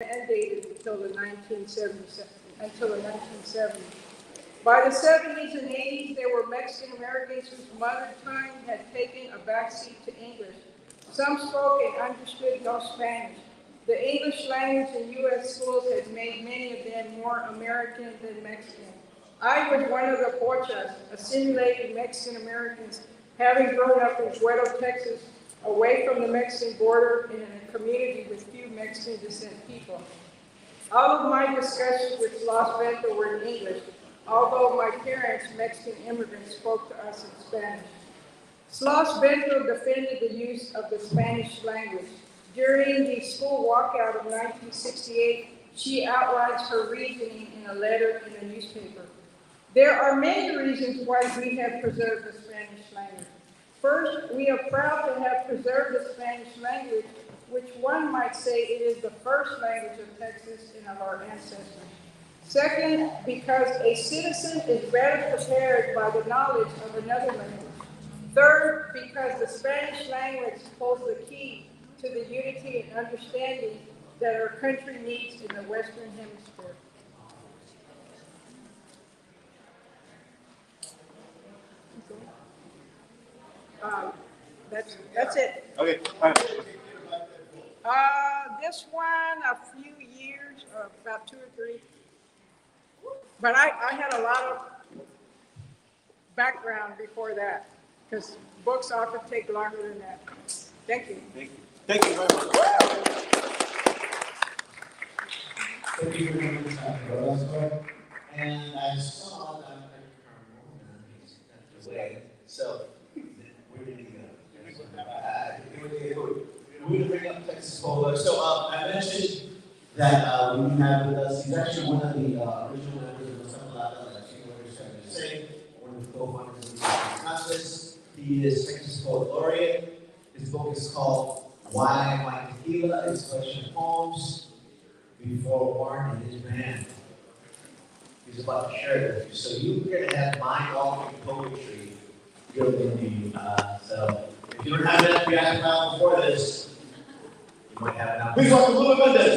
mandated until the 1970s. By the 70s and 80s, there were Mexican Americans whose mother tongue had taken a backseat to English. Some spoke and understood no Spanish. The English language in U.S. schools has made many of them more American than Mexican. I was one of the pochas, assimilated Mexican Americans, having grown up in Guero, Texas, away from the Mexican border in a community with few Mexican descent people. All of my discussions with Los Ventos were in English, although my parents, Mexican immigrants, spoke to us in Spanish. Los Ventos defended the use of the Spanish language. During the school walkout of 1968, she outlines her reasoning in a letter in a newspaper. There are many reasons why we have preserved the Spanish language. First, we are proud to have preserved the Spanish language, which one might say it is the first language of Texas and of our ancestors. Second, because a citizen is better prepared by the knowledge of another language. Third, because the Spanish language holds the key to the unity and understanding that our country needs in the Western Hemisphere. That's it. Okay. This one, a few years, about 2 or 3. But I had a lot of background before that, because books often take longer than that. Thank you. Thank you. Thank you very much. Thank you very much, and I saw that the way, so where did he go? We're going to bring up Texas Polo. So I mentioned that we have with us, he's actually one of the original members of the Assemblada, like you were starting to say, one of the co-founders of the Congress. He is Texas Poet Laureate. His book is called Why My Tequila, Expression Poems Before Warren and his band. He's about to share it with you. So you're going to have mind-altering poetry built into you. So if you don't have that background before this, you might have it now. Please welcome Lula Mendez.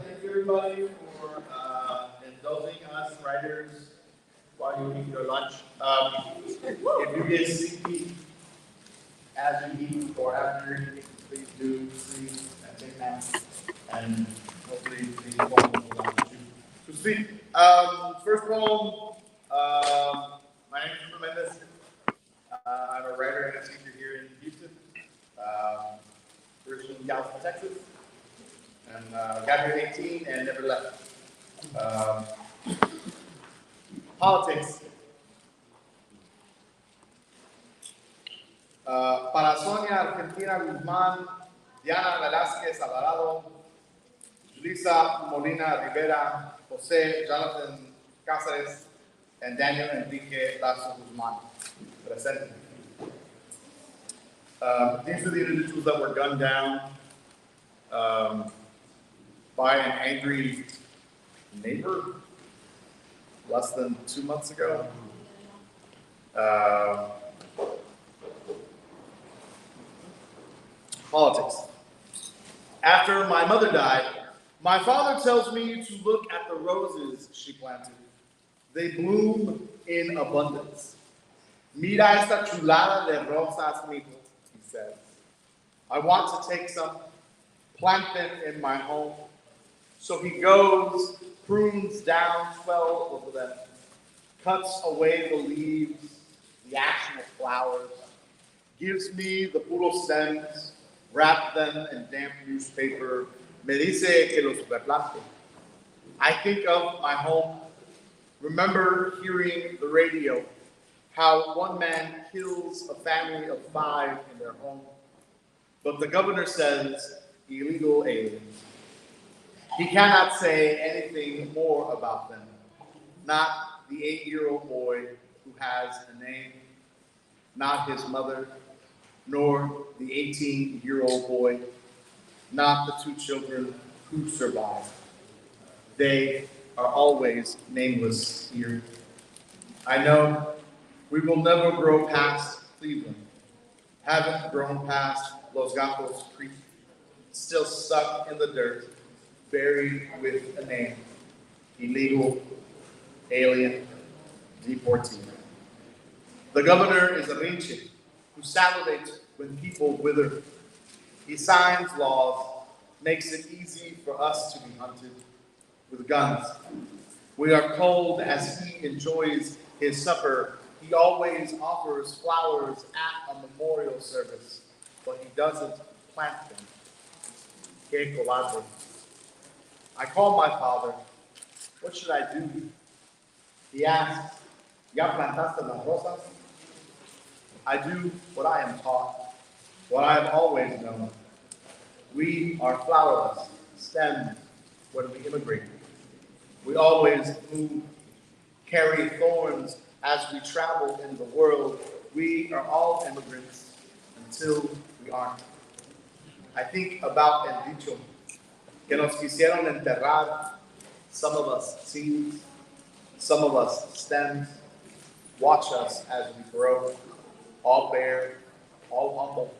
Thank you, everybody, for indulging us writers while you eat your lunch. If you get sleepy as you eat or after you eat, please do sleep and take naps, and hopefully these poems will allow you to sleep. First poem, my name is Lula Mendez. I'm a writer and a teacher here in Houston. Originally from Galveston, Texas. And got here at 18 and never left. Politics. Para Sonia Argentina Guzmán, Diana Velázquez Alvarado, Julissa Molina Rivera, Jose Jonathan Cáceres, and Daniel Enrique Lazo Guzmán. Present. These are the individuals that were gunned down by an angry neighbor less than 2 months ago. Politics. After my mother died, my father tells me to look at the roses she planted. They bloom in abundance. Mira esta chulada de rosas, mijo, he says. I want to take some, plant them in my home. So he goes, prunes down 12 of them, cuts away the leaves, the actual flowers, gives me the puro stems, wrap them in damp newspaper. Me dice que los replante. I think of my home, remember hearing the radio, how one man kills a family of 5 in their home. But the governor says illegal aliens. He cannot say anything more about them. Not the 8-year-old boy who has a name, not his mother, nor the 18-year-old boy, not the 2 children who survived. They are always nameless here. I know we will never grow past Cleveland, haven't grown past Los Gatos Creek, still stuck in the dirt, buried with a name, illegal, alien, deportee. The governor is a Rinche who salivates when people wither. He signs laws, makes it easy for us to be hunted with guns. We are cold as he enjoys his supper. He always offers flowers at a memorial service, but he doesn't plant them. Que cobarde. I call my father. What should I do? He asks, ¿Ya plantaste las rosas? I do what I am taught, what I have always known. We are flowerless, stems when we immigrate. We always move, carry thorns as we travel in the world. We are all immigrants until we aren't. I think about el dicho que nos quisieron enterrar. Some of us seeds, some of us stems. Watch us as we grow, all bare, all humble,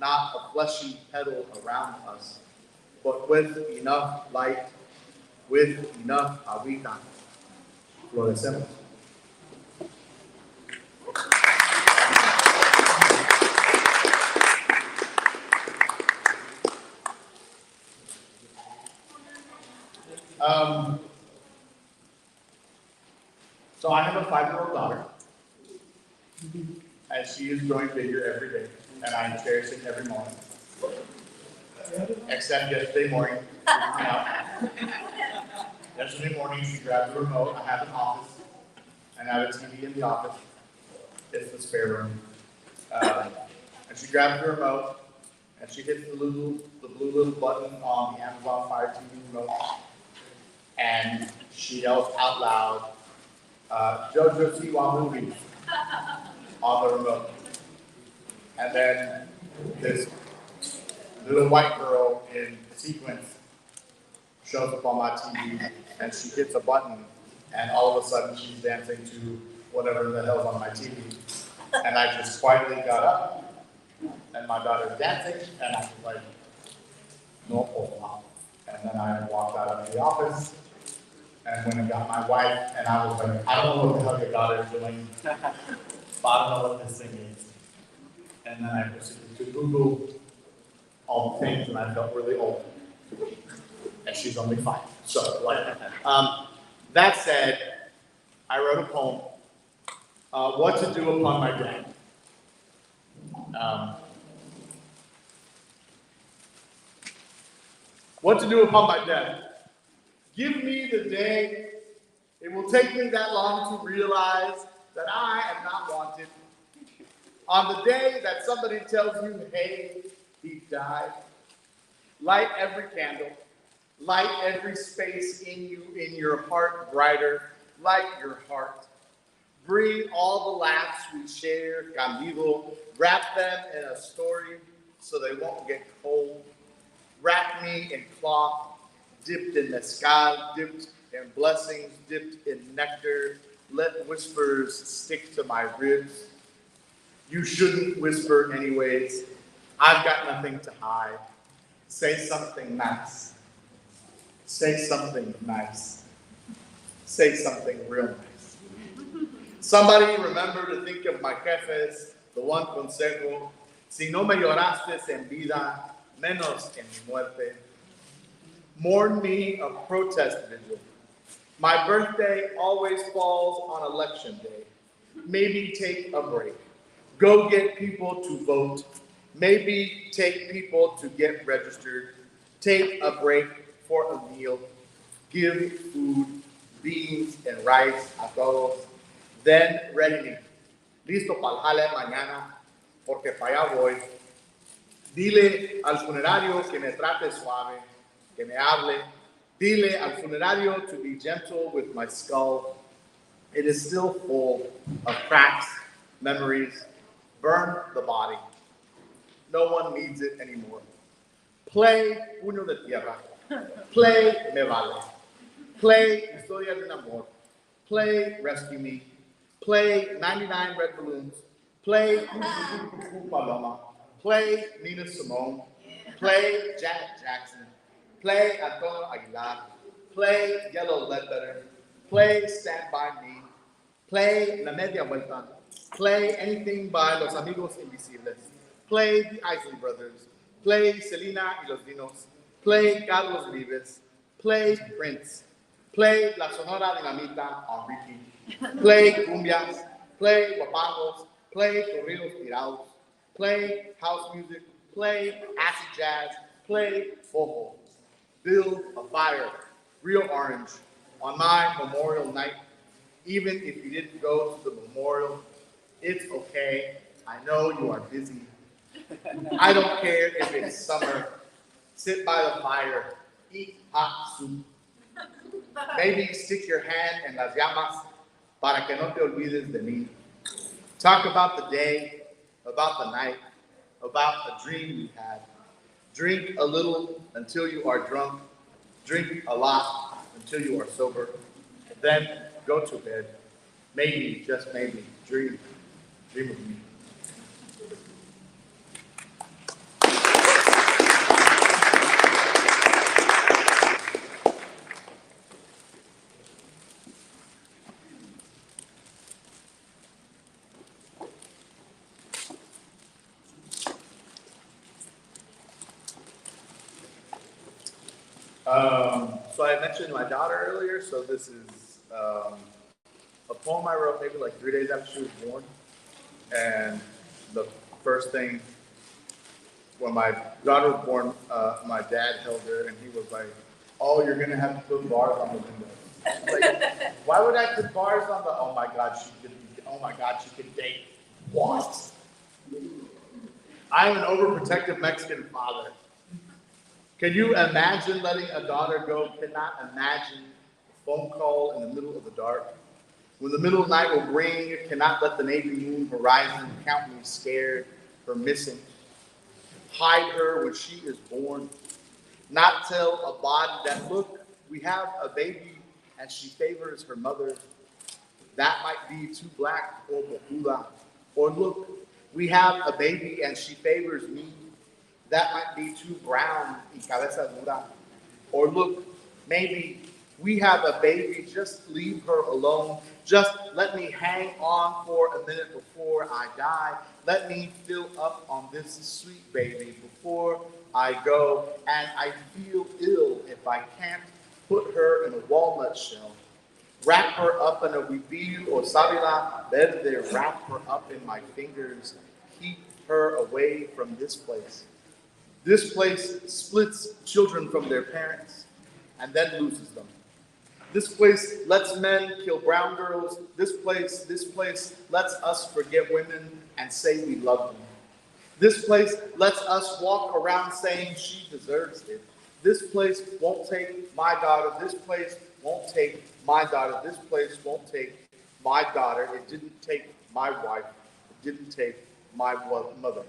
not a fleshy petal around us, but with enough light, with enough agüita, florecemos. So I have a 5-year-old daughter, and she is growing bigger every day, and I am cherishing every moment. Except yesterday morning, freaking out. Yesterday morning, she grabbed the remote. I have an office, and I have a TV in the office. It's the spare room. And she grabbed the remote, and she hit the blue little button on the Amazon Fire TV remote, and she yells out loud, JoJo Siwa movie on the remote. And then this little white girl in sequins shows up on my TV, and she hits a button, and all of a sudden she's dancing to whatever the hell's on my TV. And I just quietly got up, and my daughter's dancing, and I was like, no, wow. And then I walked out of the office, and went and got my wife, and I was like, I don't know what the hell your daughter is doing, but I don't know what this thing is. And then I proceeded to Google all the things, and I felt really old. And she's only 5. So, that said, I wrote a poem, What to Do Upon My Death. What to do upon my death. Give me the day. It will take me that long to realize that I am not wanted. On the day that somebody tells you, hey, he died, light every candle, light every space in you, in your heart brighter, light your heart. Bring all the laughs we share, conmigo, wrap them in a story so they won't get cold. Wrap me in cloth, dipped in mezcal, dipped in blessings, dipped in nectar. Let whispers stick to my ribs. You shouldn't whisper anyways. I've got nothing to hide. Say something nice. Say something nice. Say something real nice. Somebody remember to think of my jefes, the one consejo. Si no me lloraste en vida, menos en mi muerte. Mourn me a protest vigil. My birthday always falls on election day. Maybe take a break. Go get people to vote. Maybe take people to get registered. Take a break for a meal. Give food, beans, and rice a todos. Then ready me. Listo para el jale mañana, porque para allá voy. Dile al funerario que me trate suave, que me hable. Dile al funerario to be gentle with my skull. It is still full of cracks, memories. Burn the body. No one needs it anymore. Play Puño de Tierra. Play Me Vale. Play Historia de un Amor. Play Rescue Me. Play 99 Red Balloons. Play Paloma. Play Nina Simone. Play Janet Jackson. Play Antonio Aguilar. Play Yellow Ledbetter. Play Stand By Me. Play La Media Vuelta. Play anything by Los Amigos Invisibles. Play the Isley Brothers. Play Selena y los Dinos. Play Carlos Vives. Play Prince. Play La Sonora Dinamita on repeat. Play cumbias. Play guapangos. Play corridos tirados. Play house music. Play acid jazz. Play boho. Build a fire. Real orange. On my Memorial Night. Even if you didn't go to the memorial, it's okay. I know you are busy. I don't care if it's summer. Sit by the fire. Eat hot soup. Maybe stick your hand en las llamas para que no te olvides de mí. Talk about the day, about the night, about a dream you had. Drink a little until you are drunk. Drink a lot until you are sober. Then go to bed. Maybe, just maybe, dream of me. So I mentioned my daughter earlier, so this is a poem I wrote maybe like 3 days after she was born. And the first thing, when my daughter was born, my dad held her and he was like, "Oh, you're gonna have to put bars on the window." Like, why would I put bars on the, oh my God, she could date. What? I'm an overprotective Mexican father. Can you imagine letting a daughter go? Cannot imagine a phone call in the middle of the dark. When the middle of the night will ring, cannot let the navy moon horizon count me scared or missing. Hide her when she is born. Not tell a body that, look, we have a baby and she favors her mother. That might be too black or bojula. Or look, we have a baby and she favors me. That might be too brown y cabeza dura. Or look, maybe we have a baby, just leave her alone. Just let me hang on for a minute before I die. Let me fill up on this sweet baby before I go. And I feel ill if I can't put her in a walnut shell. Wrap her up in a huipil or sábila verde. Wrap her up in my fingers. Keep her away from this place. This place splits children from their parents and then loses them. This place lets men kill brown girls. This place lets us forget women and say we love them. This place lets us walk around saying she deserves it. This place won't take my daughter. This place won't take my daughter. This place won't take my daughter. It didn't take my wife. It didn't take my mother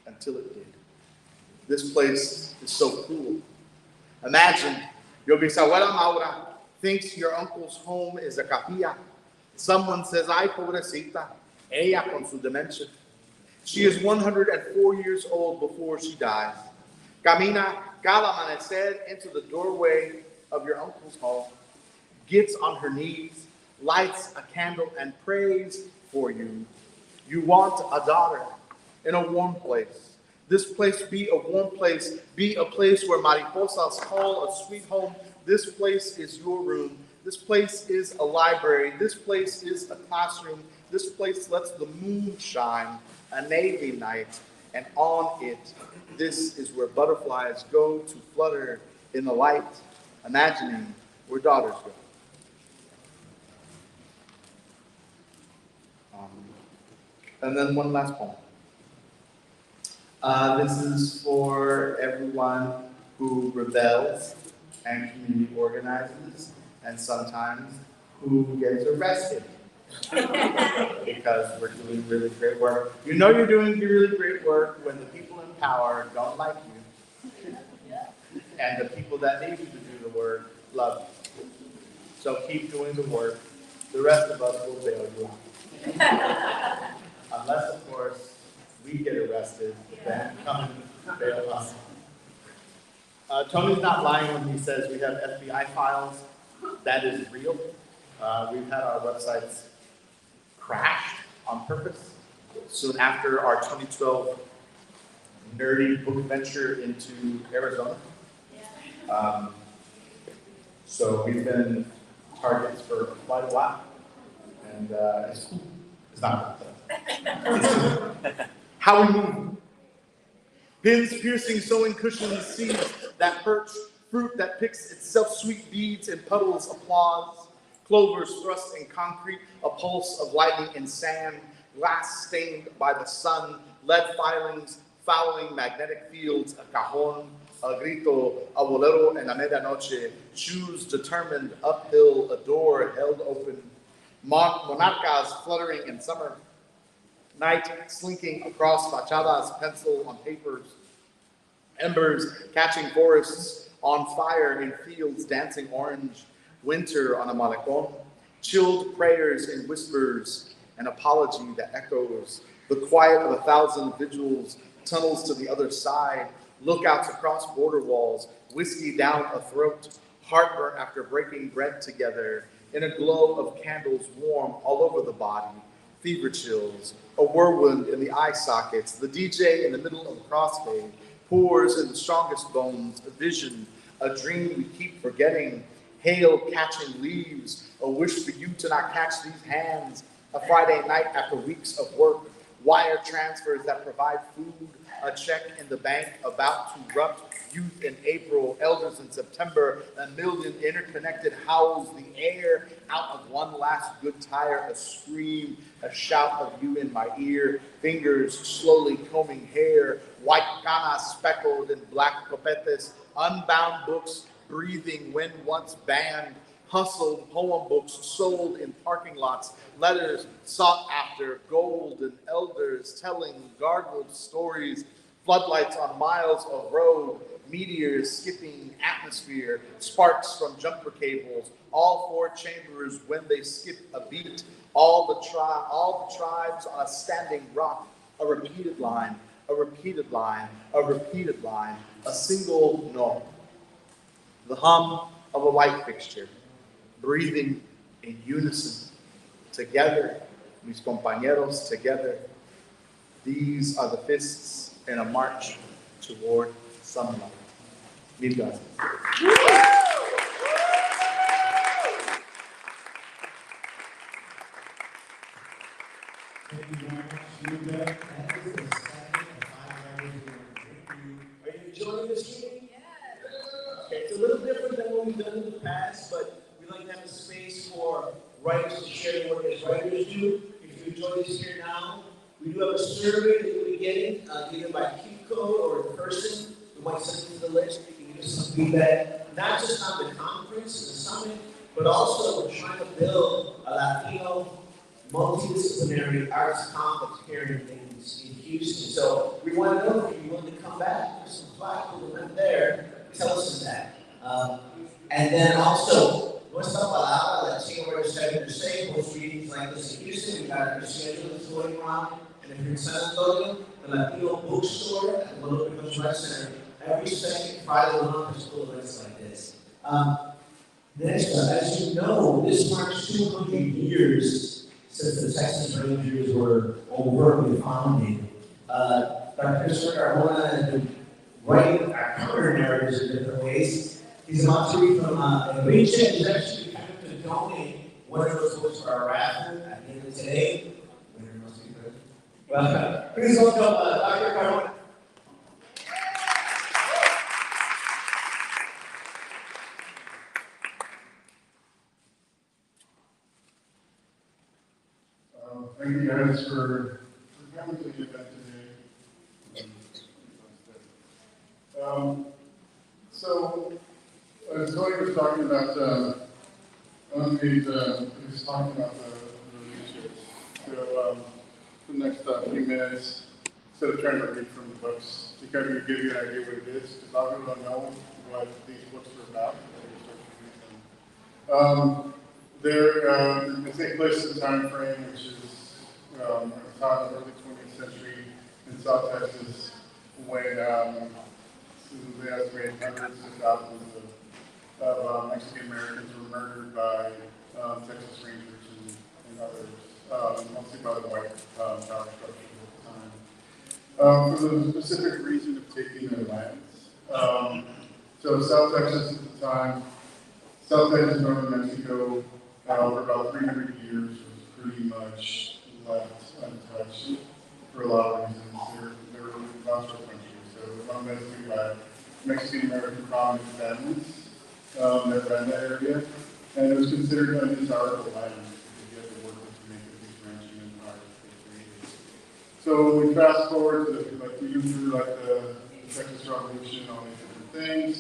until it did. This place is so cool. Imagine your bisabuela Maura thinks your uncle's home is a capilla. Someone says, ay, pobrecita, ella con su demencia. She is 104 years old before she dies. Camina cada amanecer into the doorway of your uncle's home, gets on her knees, lights a candle, and prays for you. You want a daughter in a warm place. This place be a warm place, be a place where mariposas call a sweet home. This place is your room. This place is a library. This place is a classroom. This place lets the moon shine, a navy night, and on it, this is where butterflies go to flutter in the light, imagining where daughters go. And then one last poem. This is for everyone who rebels and community organizes, and sometimes who gets arrested because we're doing really great work. You know you're doing really great work when the people in power don't like you, and the people that need you to do the work love you. So keep doing the work. The rest of us will bail you out. unless, of course, we get arrested, then come and bail us. Tony's not lying when he says we have FBI files. That is real. We've had our websites crashed on purpose soon after our 2012 nerdy book venture into Arizona. So we've been targets for quite a while, and it's cool. It's not cool. How we move. Pins, piercing, sewing cushions, seeds that perch, fruit that picks itself, sweet beads and puddles, applause, clovers thrust in concrete, a pulse of lightning in sand, glass stained by the sun, lead filings, fouling magnetic fields, a cajon, a grito, a bolero en la medianoche, shoes determined, uphill, a door held open, monarchas fluttering in summer, night slinking across fachadas, pencil on papers, embers catching forests on fire in fields dancing orange, winter on a malecon, chilled prayers in whispers, an apology that echoes, the quiet of 1,000 vigils, tunnels to the other side, lookouts across border walls, whiskey down a throat, heartburn after breaking bread together, in a glow of candles warm all over the body, fever chills, a whirlwind in the eye sockets, the DJ in the middle of the crossfade, pours in the strongest bones, a vision, a dream we keep forgetting, hail catching leaves, a wish for you to not catch these hands, a Friday night after weeks of work, wire transfers that provide food, a check in the bank about to erupt, youth in April, elders in September, a million interconnected howls, the air out of one last good tire, a scream, a shout of you in my ear, fingers slowly combing hair, white canas speckled in black copetes, unbound books, breathing when once banned, hustled poem books sold in parking lots, letters sought after, gold and elders telling gargled stories, floodlights on miles of road, meteors skipping atmosphere, sparks from jumper cables, all four chambers when they skip a beat, all the tribes on a standing rock, a repeated line, a repeated line, a repeated line, a single no. The hum of a light fixture, breathing in unison, together, mis compañeros, together. These are the fists in a march toward sunlight. Mil gracias. Thank you very much, Luca. That is the second of 5 hours we're going to. Are you enjoying this meeting? Okay, it's a little different than what we've done in the past, but we like to have a space for writers to share what as writers do. If you enjoy this here now, we do have a survey that you'll be getting, either by Q code or in person. We might send you the list. You can give us some feedback, not just on the conference and the summit, but also we're trying to build a Latino multidisciplinary arts complex here in Houston. So we want to know if you're willing to come back. There's some black people in there. Tell us that. And then also, nuestra palabra, Latino Writers Center, say host meetings like this in Houston. We've got a schedule that's going around. And if you're in San Antonio, the Latino bookstore at the Guadalupe Cultural Center, every second Friday of the month is full of events like this. Next, as you know, this marks 200 years since the Texas Rangers were overtly founded. Dr. Christopher Carmona has been writing our counter narratives in different ways. He's about to read from Enrique. He's actually kind of to donate one of those books for our raffle at the end of today. Well, please welcome Dr. Carmona. Thank you guys for coming to the event today. So, as Tony was talking about, he was talking about the research. So, the next few minutes, instead of trying to read from the books, to kind of give you an idea what it is, because a lot of people don't know what these books are about. They take place in the time frame, which is the time of the early 20th century in South Texas when they estimated hundreds of thousands of Mexican Americans were murdered by Texas Rangers and others, mostly by the white power structures at the time. For the specific reason of taking their lands. So South Texas at the time, South Texas, northern Mexico, for about 300 years was pretty much left untouched for a lot of reasons. They're a natural country, so they're run basically by Mexican American prominent families that ran that area, and it was considered undesirable land because you had to work to make a big ranching empire created. So we fast forward to even through the Texas Revolution and all these different things.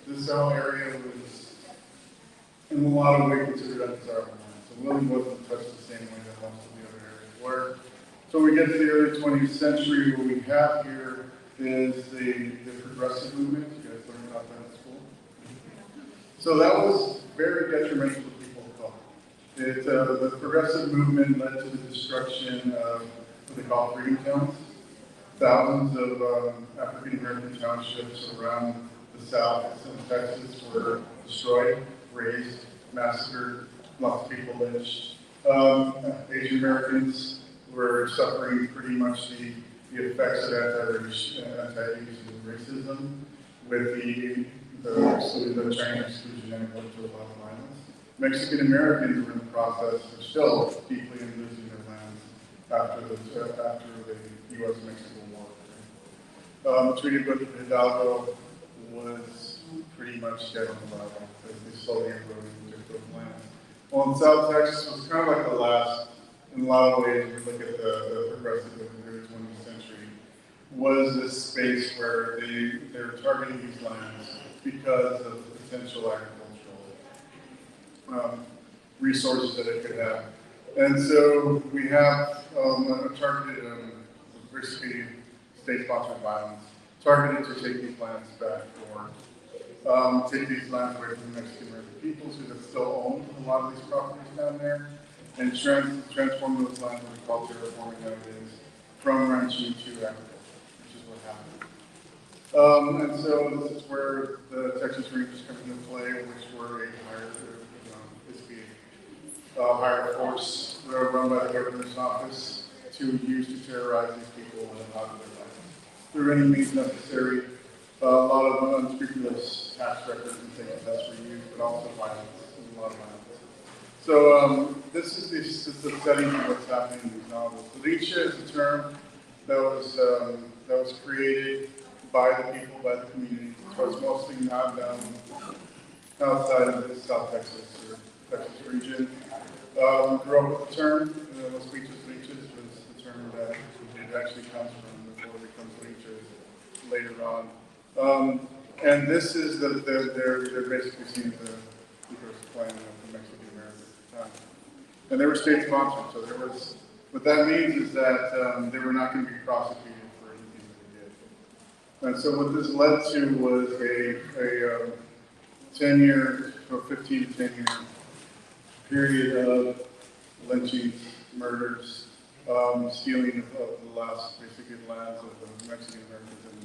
This whole area was in a lot of ways considered undesirable land. So it really wasn't touched the same way that most of the other areas were. So we get to the early 20th century, what we have here is the progressive movement. You guys learned about that in school? So that was very detrimental to people of color. The progressive movement led to the destruction of what they call freedom towns. Thousands of African American townships around the South and Texas were destroyed, razed, massacred, lots of people lynched. Asian Americans were suffering pretty much the effects of anti-Asian racism with the Chinese exclusion and to a lot of violence. Mexican Americans were in the process of still deeply losing their lands after the U.S.-Mexico War. The Treaty of Hidalgo was pretty much dead on the Bible because they slowly eroded those lands. Well, in South Texas was kind of like the last, in a lot of ways, if you look at the progressive of the early 20th century, was this space where they were targeting these lands because of the potential agricultural resources that it could have. And so we have a targeted, basically state-sponsored violence, targeted to take these lands back or take these lands away from the Mexican American peoples who have still owned a lot of these properties down there and transform those lands what we call terraforming nowadays from ranching to agriculture, which is what happened. And so this is where the Texas Rangers come into play, which were a higher force run by the governor's office to use to terrorize these people and out of their lives through any means necessary. A lot of unscrupulous tax records and things that's were used, but also violence, a lot of violence. So this is the setting for what's happening in these novels. Alicia is a term that was created by the people, by the community. So it's mostly not known outside of the South Texas or Texas region. Grew up with the term, Los Leeches was the term that it actually comes from before it becomes leeches later on. And this is they're basically seen as the first plan of the Mexican American at the time. And they were state sponsored, so there was, what that means is that they were not going to be prosecuted for anything that they did. And so what this led to was a 10-year or 15 to 10-year period of lynchings, murders, stealing of the last, basically, lands of the Mexican Americans and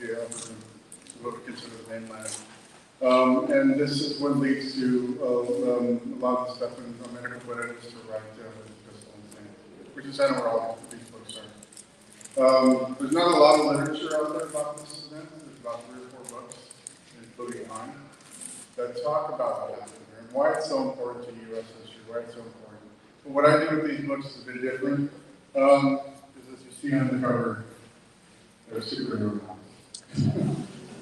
the upper, what we consider the mainland. And this is what leads to a lot of stuff in American Puertos to write pistol and thing, which is kind of where all these books are. There's not a lot of literature out there about this event. There's about 3 or 4 books, including mine, that talk about what happened here and why it's so important to U.S. history, why it's so important. But what I do with these books is a bit different. Because as you see on the cover, they're superhero comics.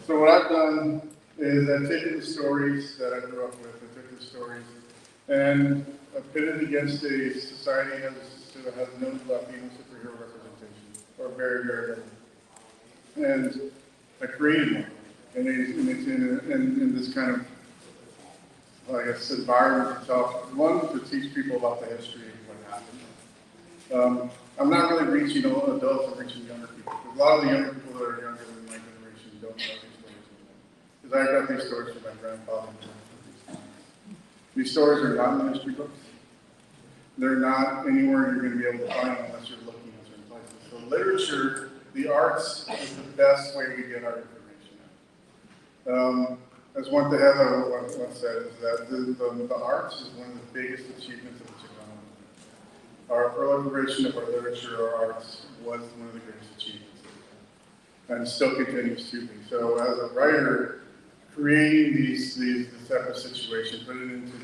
So what I've done is I've taken the stories that I grew up with, I took the stories, and I've pitted against a society that has no Latino superhero representation, or very, very little. And I created one. And it's in this kind of, I guess, environment itself. One, to teach people about the history of what happened. I'm not really reaching adults, I'm reaching younger people. Because a lot of the younger people that are younger than my generation don't know these stories. Because I got these stories from my grandfather and grandmother. These stories are not in the history books. they're not anywhere you're going to be able to find them unless you're looking in certain places. So literature, the arts, is the best way we get our information out. As one thing Heather once said, is that the arts is one of the biggest achievements of the technology. Our proliferation of our literature, our arts, was one of the greatest achievements, and still continues to be. So as a writer, creating this type of situation, put it into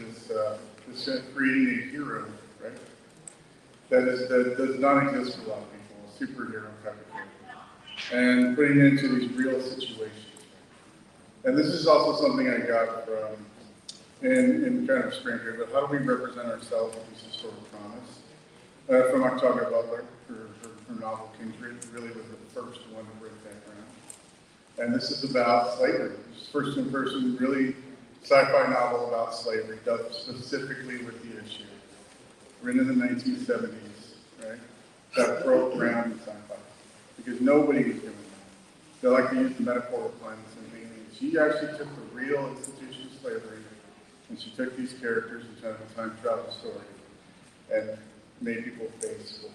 this creating a hero, right? That does not exist for a lot of people, a superhero type of character, and putting it into these real situations. And this is also something I got from, in kind of stranger, but how do we represent ourselves with these historical dramas? From Octavia Butler, her novel Kindred, really was the first one to break that ground. And this is about slavery. It's first in person, really sci-fi novel about slavery, dealt specifically with the issue. Written in the 1970s, right? That broke ground in sci-fi. Because nobody was doing that. They like to use the metaphor of planets and aliens. She actually took the real institution of slavery, and she took these characters and tried to time travel story, and made people face with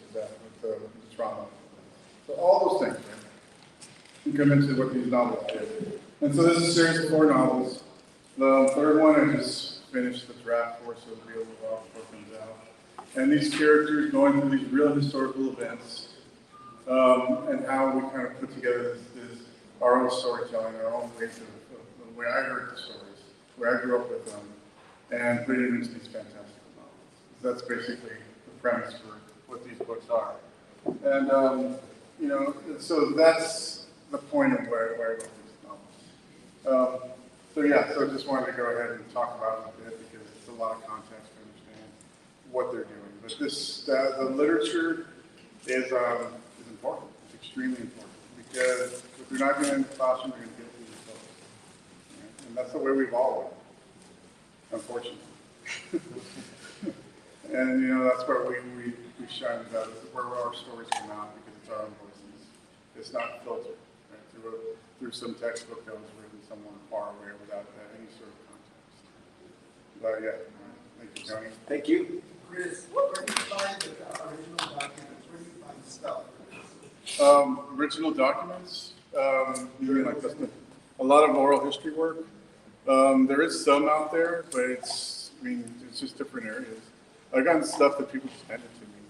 the trauma. So all those things, right? And come into what these novels do. And so this is a series of 4 novels. The third one I just finished the draft for, so it'll be over before it comes out. And these characters going through these real historical events, and how we kind of put together this our own storytelling, our own ways of the way I heard the stories, the way I grew up with them, and put it into these fantastic novels. That's basically the premise for what these books are. And you know, so that's the point of where I wrote these novels. So yeah, so I just wanted to go ahead and talk about it a bit because it's a lot of context to understand what they're doing. But this, the literature is important. It's extremely important because if you're not getting in the classroom, you're going to get through these books. Right? And that's the way we've all learned, unfortunately. And you know, that's where we shine about. This is where our stories come out because it's our own voices. It's not filtered right, through some textbook that was written somewhere far away without any sort of context. But yeah, thank you, Tony. Thank you. Chris, where do you find the original documents? Where do you find the stuff? Original documents, you mean like a lot of oral history work. There is some out there, but it's just different areas. I've gotten stuff that people just handed to me,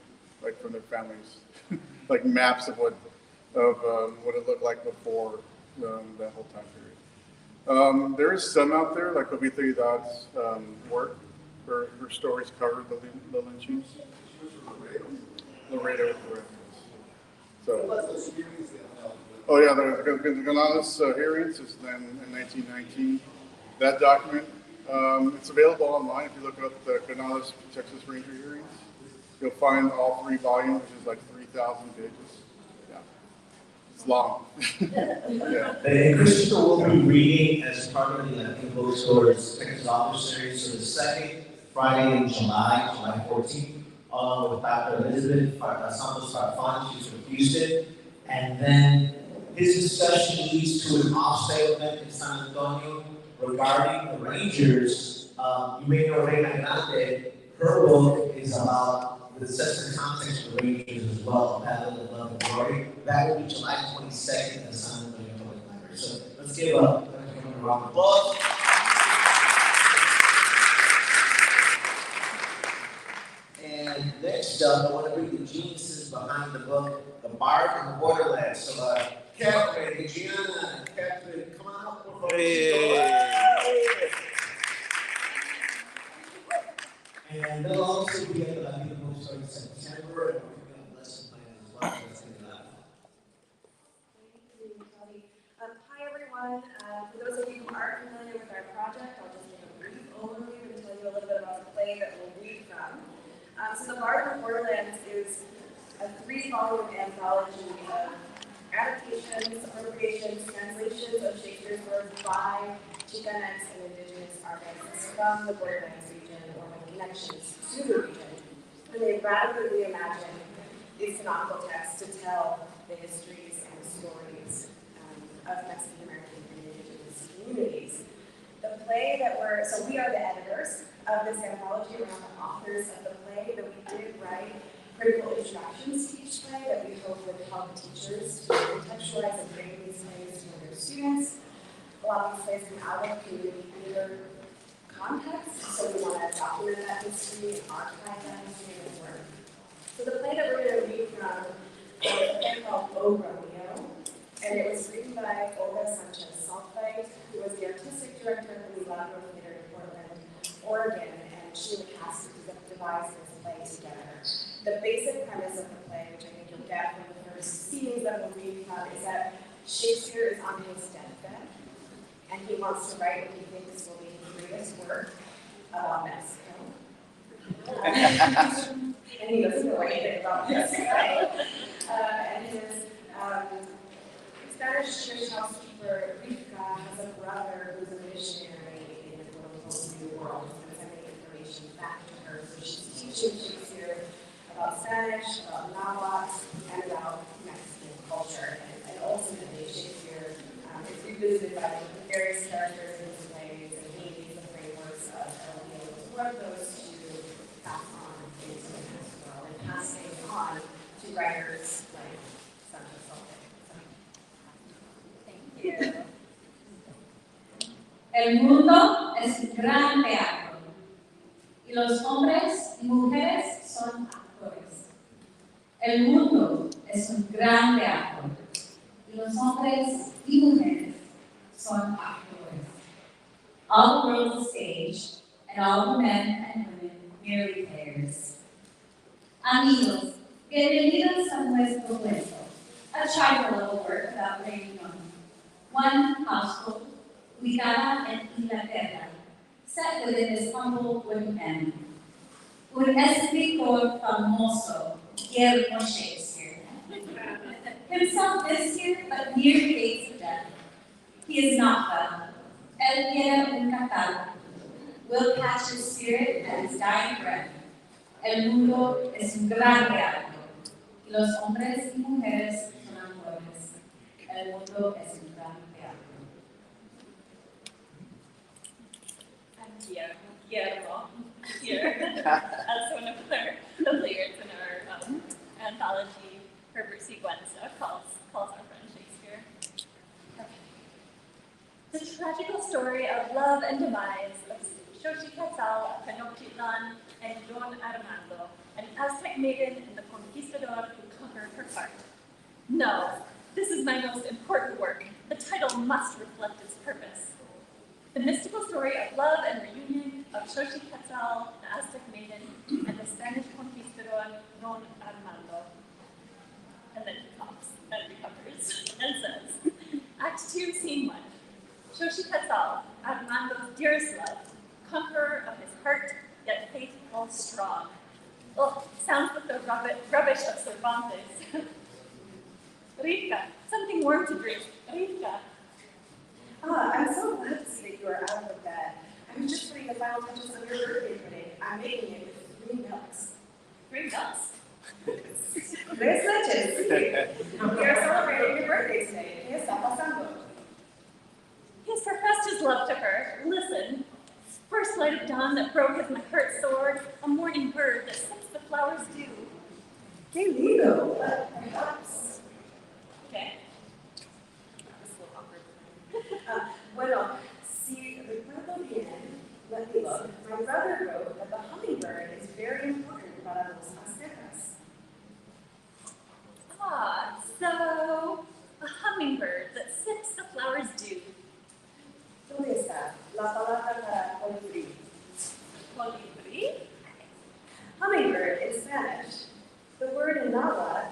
like from their families, like maps of what it looked like before that whole time period. There is some out there, like Obitha Dod's work. Her stories covered the lynchings. Laredo, correct. So, oh yeah, the Gonzales hearings is then in 1919. That document, it's available online. If you look up the Gonzales Texas Ranger hearings, you'll find all 3 volumes, which is like 3,000 pages. Yeah, it's long. Yeah. And Christopher will be reading as part of the bookstore's Texas Author Series, so the second Friday in July 14th, along with Dr. Elizabeth Santos Farfan, she's from Houston. And then his discussion leads to an off-site event in San Antonio regarding the Rangers. You may know Reina Grande. Her book is about the sets the context of the Rangers as well, Battle of Love and Glory. That will be July 22nd at the San Antonio Public Library. So let's give a round of applause. And next up, I want to bring the geniuses behind the book, The Bard in the Borderlands. So, Catherine, Gianna, Catherine, come on up. And they'll also be at the bookstore in September, and we're going to lesson plan as well. Let's get it out. Thank you, Toby. Hi, everyone. For those of you who aren't familiar with our project, I'll just give a brief overview and tell you a little bit about the play that we'll read from. So The Bard in the Borderlands is a 3-volume anthology of adaptations, appropriations, translations of Shakespeare's works by Chicanx and indigenous artists from the Borderlands region or with connections to the region. And they radically reimagine these canonical texts to tell the histories and the stories of Mexican American and indigenous communities. The play it, we are the editors of this anthology. We're not the authors of the play, but we did write critical introductions to each play that we hope would help teachers to contextualize and bring these plays to their students. A lot of these plays come out of community theater context, so we want to document that history and archive that history and work. So the play that we're going to read from is a play called O Romeo, and it was written by Olga Sanchez-Saltzweit, who was the artistic director of the Milagro Theater in Portland, Oregon, and she and the cast devised this play together. The basic premise of the play, which I think you'll get from the first scenes that we'll read from, is that Shakespeare is on his deathbed, and he wants to write what he thinks will be his greatest work about Mexico. And he doesn't know anything about Mexico. And his Spanish Jewish housekeeper, Rivka, has a brother who's a missionary in the New World, and sending information back to her. So she's teaching Shakespeare about Spanish, about Nahuatl, and about Mexican culture. And ultimately, Shakespeare is revisited by the various characters in his plays, and he needs the frameworks of what those to pass on into the next world, and pass things on to writers like Sanchez Saltzweit. Thank you. El mundo es un gran teatro y los hombres y mujeres son actores. El mundo es un gran teatro y los hombres y mujeres son actores. All the world's a stage and all the men and women merely players. Amigos, bienvenidos a nuestro puesto, a tribal little work about reunion. One household, ubicada en Inglaterra, set within this humble wooden inn. Un escritor famoso, Guillermo Shakespeare. Himself this year, but near the gates of death. He is not well. Él tiene un catarro. Will catch his spirit at his dying breath. El mundo es un gran teatro. Y los hombres y mujeres son actores. El mundo es un gran teatro. I'm Guillermo here as one of the players in our anthology. Herbert C. Guenza calls our friend Shakespeare. Okay. The tragical story of love and demise of Xochitl, Tenochtitlan, and Don Armando, an Aztec maiden and the conquistador who conquered her heart. No, this is my most important work. The title must reflect its purpose. The mystical story of love and reunion of Xochitl, the Aztec maiden, and the Spanish conquistador Don Armando. And then he coughs and recovers and says, Act 2, Scene 1. Xochitl, Armando's dearest love, conqueror of his heart, yet faithful, strong. Oh, sounds like the rubbish of Cervantes. Rivka, something warm to drink. Rivka. I'm so glad to see that you are out of bed. I was just putting the final touches on your birthday pudding. I'm making it with 3 milks. 3 nuts. 3 leches. We are celebrating your birthday today. ¿Qué está pasando? He has professed his love to her. Listen. First light of dawn that broke as my heart soared, a morning bird that sips the flowers dew. Qué lindo. Perhaps. Okay. This is a little awkward. Bueno, si recuerdo bien, let me look. My brother wrote that the hummingbird is very important para los aztecas. Ah, so a hummingbird that sips the flowers dew. ¿Dónde está la palabra para colibrí? Colibrí? Hummingbird in Spanish. The word in Nahuatl.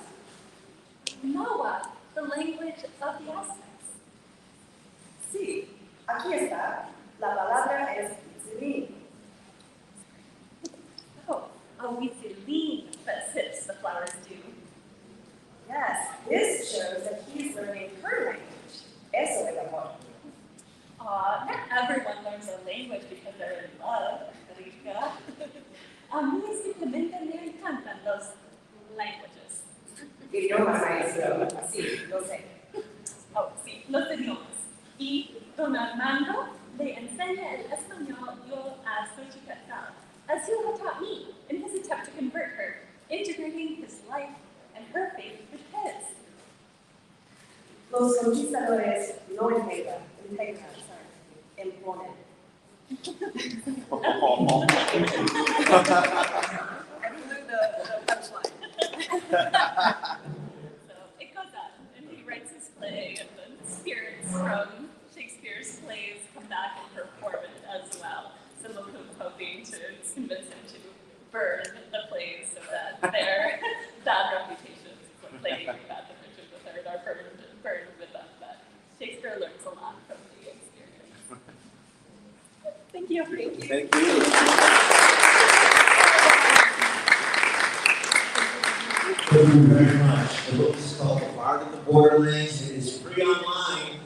Nahuatl, the language of the Aztecs. Sí, aquí está. La palabra es itzilín. Oh, a huitzilin that sips the flowers dew. Yes, this shows that he's learning her language. Eso es amor. Aw, not everyone learns a language because they're in love, Rivka. A mí simplemente me encantan los languages. Idiomas, maestro. Sí, lo sé. Oh, sí, los idiomas. Y Don Armando le enseña el español. integra, sorry, el pone. I blew the punchline. So it goes on, and he writes his play, and the spirits from Shakespeare's plays come back and perform it as well. Some of whom hoping to convince him to burn the plays so that their bad reputations as a play about the Richard III are burned with them. But Shakespeare learns a lot from the experience. Thank you. Thank you. Thank you. Thank you very much. The book is called The Bard of the Borderlands. It is free online.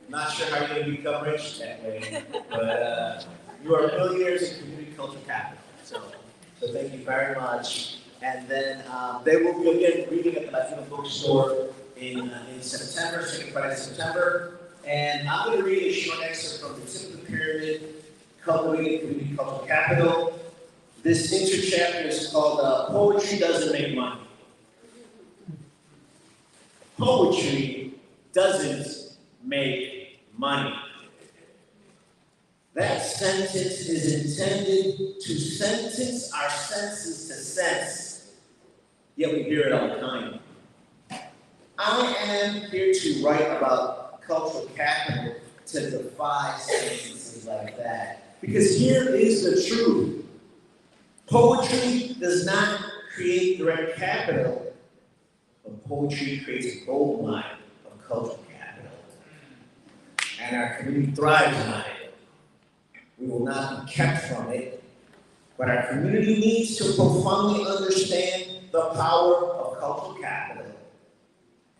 Not sure how you're going to become rich that way, but you are millionaires in community culture capital. So thank you very much. And then they will be again reading at the Latino bookstore in September, second Friday of September. And I'm going to read a short excerpt from the Tip of the Pyramid, Cultivating Community Culture Capital. This interchapter is called Poetry Doesn't Make Money. Poetry doesn't make money. That sentence is intended to sentence our senses to sense, yet we hear it all the time. I am here to write about cultural capital to defy sentences like that. Because here is the truth. Poetry does not create direct capital, but poetry creates a gold mine of cultural capital. And our community thrives on it. We will not be kept from it, but our community needs to profoundly understand the power of cultural capital.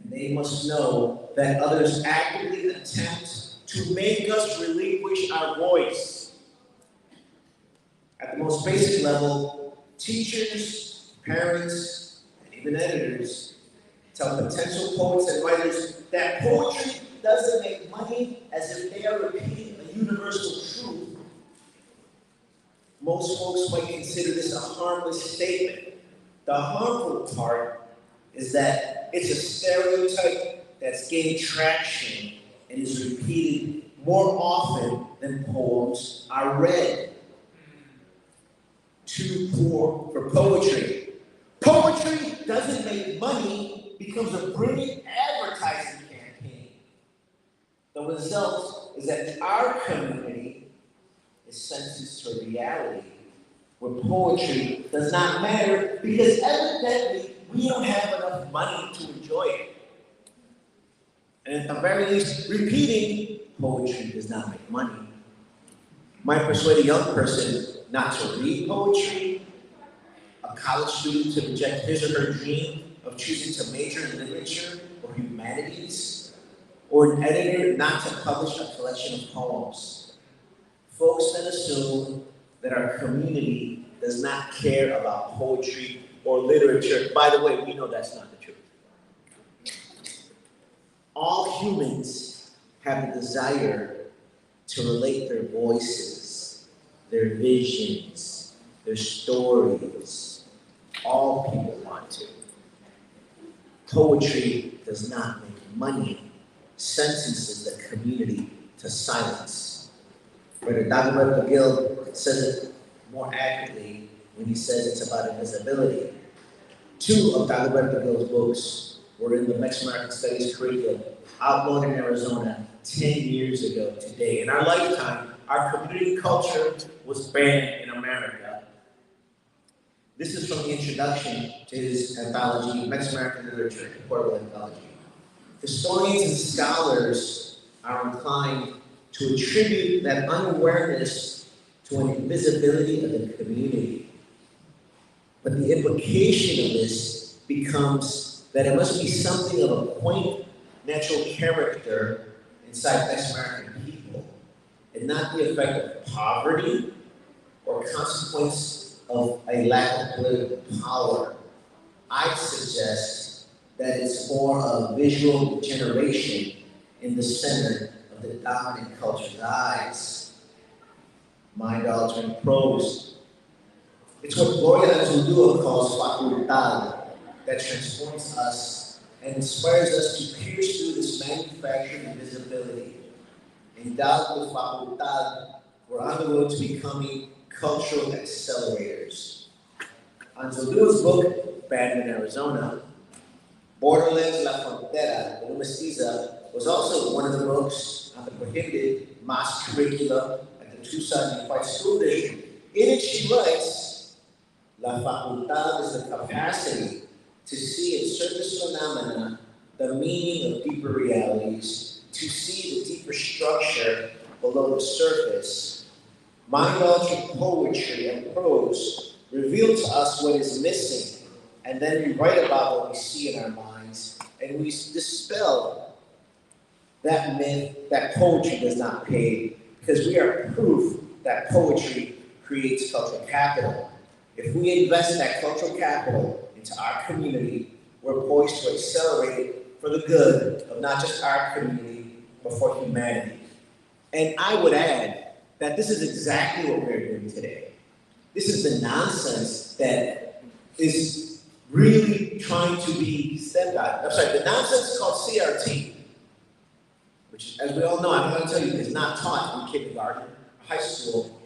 And they must know that others actively attempt to make us relinquish our voice. At the most basic level, teachers, parents, and even editors tell potential poets and writers that poetry doesn't make money as if they are repeating a universal truth. Most folks might consider this a harmless statement. The harmful part is that it's a stereotype that's gained traction and is repeated more often than poems are read. Too poor for poetry. Poetry doesn't make money becomes a brilliant advertising campaign. The result is that our community is sentenced to a reality where poetry does not matter because evidently we don't have enough money to enjoy it. And at the very least, repeating poetry does not make money. Might persuade a young person not to read poetry, a college student to reject his or her dream of choosing to major in literature or humanities, or an editor not to publish a collection of poems. Folks then assume that our community does not care about poetry or literature. By the way, we know that's not the truth. All humans have a desire to relate their voices, their visions, their stories. All people want to. Poetry does not make money, sentences the community to silence. Brother Dagoberto Gil says it more accurately when he says it's about invisibility. 2 of Dagoberto Gil's books were in the Mexican American Studies curriculum, outlawed in Arizona 10 years ago today. In our lifetime, our community culture was banned in America. This is from the introduction to his anthology, Mexican American Literature, a portable anthology. Historians and scholars are inclined to attribute that unawareness to an invisibility of the community. But the implication of this becomes that it must be something of a quaint, natural character inside Mexican American people, and not the effect of poverty or consequence of a lack of political power. I suggest that it's more of visual generation in the center of the dominant culture's eyes. Mind-altering prose. It's what Gloria Anzaldúa calls facultad that transforms us and inspires us to pierce through this manufactured invisibility Comunidad de Facultad, we're on the road to becoming cultural accelerators. On Zulu's book, Band in Arizona, Borderlands La Frontera, La Mestiza, was also one of the books on the prohibited mass curricula at the Tucson Unified School District. In it, she writes, La Facultad is the capacity to see in surface phenomena the meaning of deeper realities, to see the deeper structure below the surface. Mind-altering poetry and prose reveal to us what is missing, and then we write about what we see in our minds, and we dispel that myth that poetry does not pay, because we are proof that poetry creates cultural capital. If we invest that cultural capital into our community, we're poised to accelerate it for the good of not just our community, but for humanity. And I would add that this is exactly what we're doing today. This is the nonsense that is really trying to be stepped out. I'm sorry, the nonsense is called CRT, which, as we all know, I'm going to tell you, is not taught in kindergarten or high school.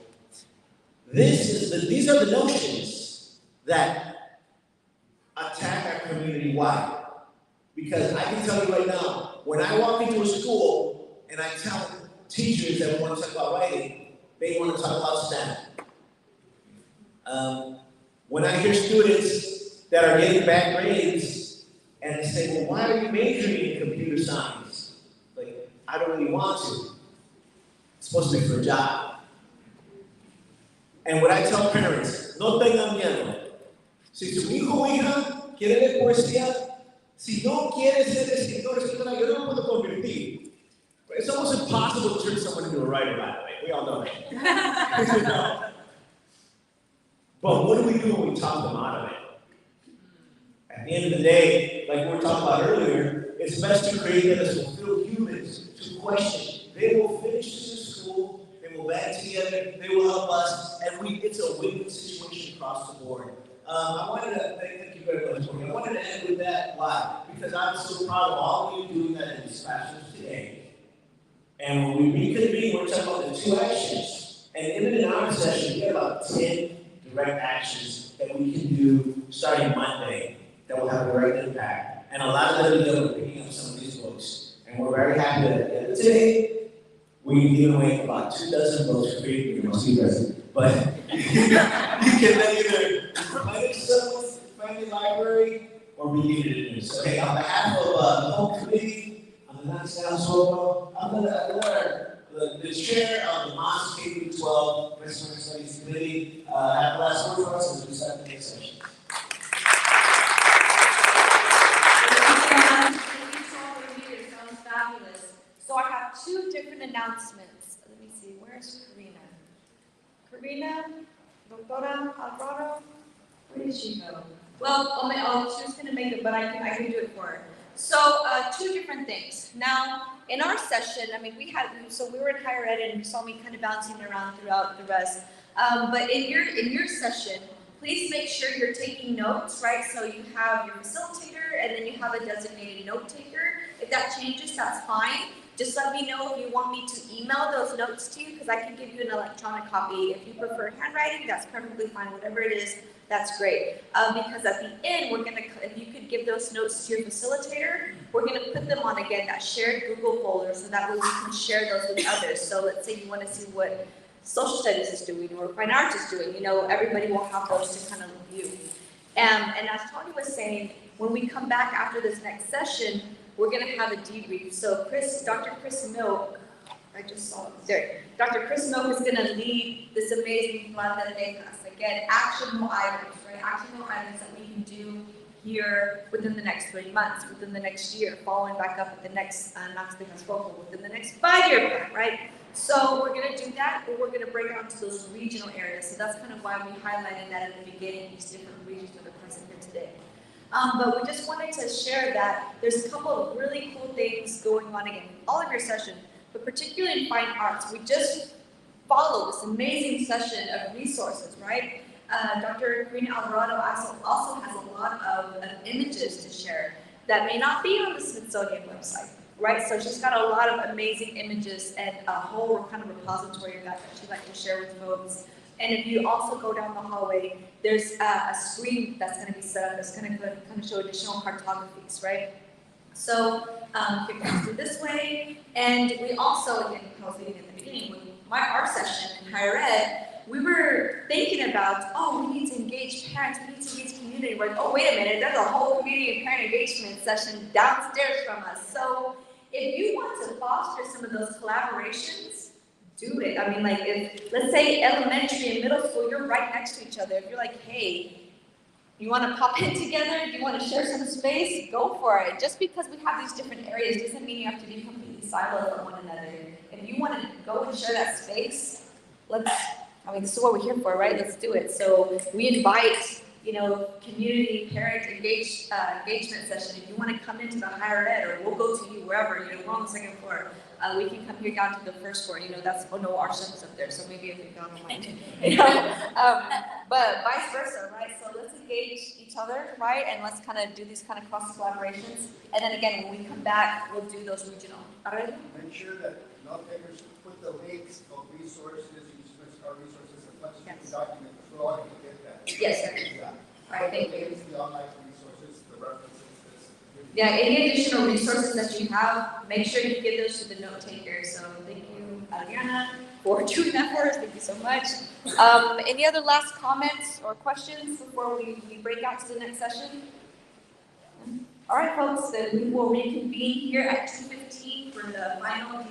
These are the notions that attack our community. Why? Because I can tell you right now, when I walk into a school and I tell teachers that we want to talk about writing, they want to talk about STEM. When I hear students that are getting bad grades and they say, well, why are you majoring in computer science? Like, I don't really want to. It's supposed to be for a job. And what I tell parents, no tengan miedo. Si su hijo o hija quiere leer poesía, si no quiere ser escritor, escritora, yo no me puedo convertir. It's almost impossible to turn someone into a writer, by the way. We all know that. No. But what do we do when we talk them out of it? At the end of the day, like we were talking about earlier, it's best to create them as fulfilled humans to question. They will finish the school, they will band together, they will help us, and it's a win-win situation across the board. I wanted to thank you very much. I wanted to end with that. Why? Because I'm so proud of all of you doing that in these classrooms today. And when we reconvene, we're talking about the 2 actions. And in an hour session, we have about 10 direct actions that we can do starting Monday that will have a direct impact. And a lot of them are picking up some of these books. And we're very happy that at the end of today, we give away about 2 dozen books for free. You see this. But you can then either replenish someone's family library or read it in this. Okay, on behalf of the whole committee, I'm the next household, I'm going to let the chair of the Mosque K-12 Restorative Studies Committee have the last word for us as we start the next session. Sounds fabulous. So I have 2 different announcements. Let me see, where's Karina? Karina, Doctora Alvaro, where did she go? Well, she was going to make it, but I can do it for her. So 2 different things. Now, in our session, we were in higher ed and you saw me kind of bouncing around throughout the rest. But in your session, please make sure you're taking notes, right? So you have your facilitator and then you have a designated note taker. If that changes, that's fine. Just let me know if you want me to email those notes to you, because I can give you an electronic copy. If you prefer handwriting, that's perfectly fine. Whatever it is, that's great. Because at the end, if you could give those notes to your facilitator, we're gonna put them on, again, that shared Google folder, so that way we can share those with others. So let's say you wanna see what social studies is doing or fine arts is doing, everybody will have those to kind of review. And as Tony was saying, when we come back after this next session, we're going to have a debrief. So Dr. Chris Milk, I just saw him there. Dr. Chris Milk is going to lead this amazing Plan de Becas. Again, actionable items, right? Actionable items that we can do here within the next 3 months, within the next year, following back up at the next Max Becas Focal, within the next 5-year plan, right? So we're going to do that, but we're going to break out to those regional areas. So that's kind of why we highlighted that at the beginning, these different regions that are present here today. But we just wanted to share that there's a couple of really cool things going on again, all of your session, but particularly in fine arts. We just followed this amazing session of resources, right? Dr. Karina Alvarado also has a lot of images to share that may not be on the Smithsonian website. right? So she's got a lot of amazing images and a whole kind of repository of that she'd like to share with folks. And if you also go down the hallway, there's a screen that's going to be set up that's going to kind of show additional cartographies, right? So you can do this way. And we also, again, I was thinking in the beginning, with my art session in higher ed, we were thinking about, oh, we need to engage parents, we need to engage community. We're like, oh, wait a minute, there's a whole community and parent engagement session downstairs from us. So if you want to foster some of those collaborations, do it. I mean, like, if, let's say elementary and middle school, you're right next to each other. If you're like, hey, you want to pop in together? You want to share some space? Go for it. Just because we have these different areas doesn't mean you have to be completely siloed from one another. If you want to go and share that space, this is what we're here for, right? Let's do it. So we invite, community parent engagement session. If you want to come into the higher ed, or we'll go to you wherever, we're on the second floor. We can come here down to the first floor. Our stuff is up there. So maybe if you don't mind, but vice versa, right? So let's engage each other, right? And let's kind of do these kind of cross collaborations. And then again, when we come back, we'll do those regional. All right? Make sure that note-takers put the links of resources, our resources, as much as you can document, so all can get that. Yes, sir. Yeah. All right, thank you. The online resources, the references, Yeah, any additional resources that you have, make sure you give those to the note takers. So thank you, Adriana, for doing that for us. Thank you so much. Any other last comments or questions before we break out to the next session? All right, folks, then we will reconvene here at 2:15 for the final